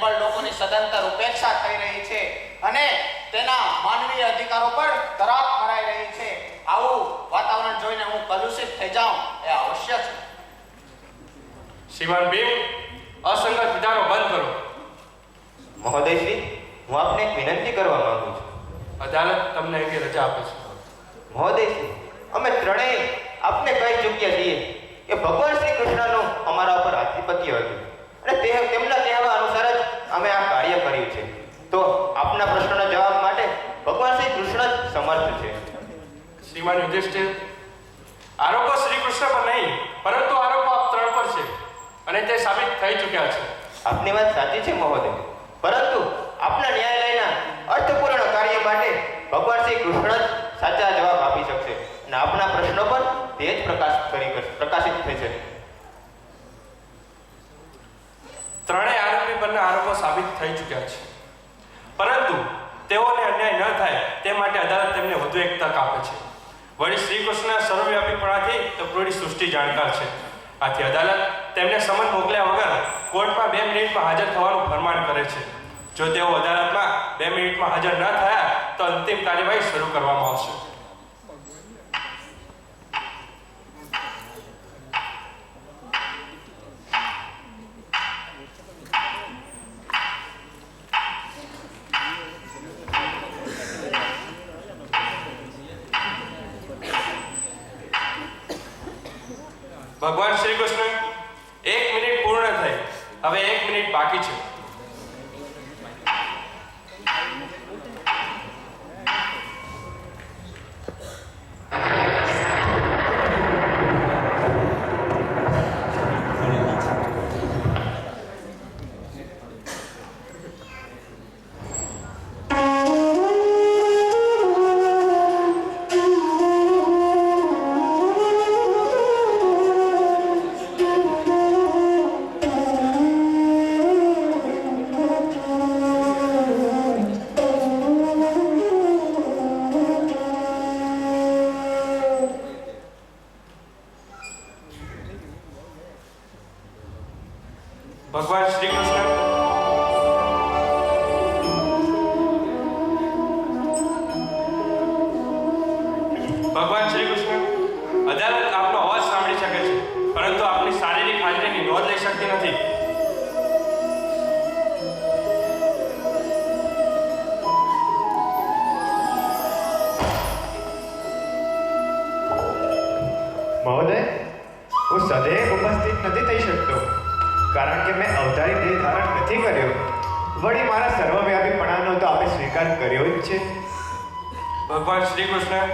નિર્બળ લોકોની સદંતર ઉપેક્ષા થઈ રહી છે અને તેના માનવીય અધિકારો પર તરાપ મરાઈ રહી છે. આવું વાતાવરણ જોઈને હું કલુષિત થઈ જાઉં એ અવશ્ય છે. શ્રીમાન ભીમ, અસંગત વિધાનો બંધ કરો. મહોદયશ્રી, હું આપને એક વિનંતી કરવા માંગુ છું. અદાલત તમને એવી રજા આપે છે. મહોદયશ્રી, અમે ત્રણેય આપને કહી ચૂક્યા છીએ કે ભગવાન શ્રી કૃષ્ણનું અમારા ઉપર આધિપત્ય હતું અને તેમના કહેવા અનુસાર જ અમે આ કાર્ય કર્યું છે. તો આપના પ્રશ્નના જવાબ માટે ભગવાન શ્રી કૃષ્ણ જ સમર્થ છે. શ્રીમાન યુધિષ્ઠિર, આરોપો શ્રી કૃષ્ણ પર નહીં પરંતુ આરોપો આપ ત્રણ પર છે અને તે સાબિત થઈ ચૂક્યા છે. આપની વાત સાચી છે મહોદય, પરંતુ આપના ન્યાયાલયના અર્થપૂર્ણ કાર્ય માટે ભગવાન શ્રી કૃષ્ણ જ સાચા જવાબ આપી શકશે અને આપના પ્રશ્નો પર તે જ પ્રકાશિત થશે. ત્રણેય આરોપી પરના આરોપો સાબિત થઈ ચૂક્યા છે, પરંતુ તેઓને અન્યાય ન થાય તે માટે અદાલત તેમને વધુ એક તક આપે છે. વળી શ્રી કૃષ્ણના સર્વવ્યાપીપણાથી તો પૂરી સૃષ્ટિ જાણકાર છે. આથી અદાલત તેમને સમન મોકલ્યા વગર કોર્ટમાં 2 મિનિટમાં હાજર થવાનું ફરમાન કરે છે. જો તેઓ અદાલતમાં 2 મિનિટમાં હાજર ન થયા તો અંતિમ કાર્યવાહી શરૂ કરવામાં આવશે. ભગવાન શ્રી કૃષ્ણ, 1 મિનિટ પૂર્ણ થઈ, હવે 1 મિનિટ બાકી છે. ભગવાન શ્રી કૃષ્ણ, ભગવાન શ્રી કૃષ્ણ, અદાલત આપનો અવાજ સાંભળી શકે છે પરંતુ આપની શારીરિક હાજરીની નોંધ લઈ શકતી નથી. મહોદય, હું સદૈવ ઉપસ્થિત નથી થઈ શકતો કારણ કે મેં અવતારી દેહ ધારણ નથી કર્યો. વળી મારા સર્વવ્યાપીપણાનો તો આપણે સ્વીકાર કર્યો જ છે. ભગવાન શ્રી કૃષ્ણ,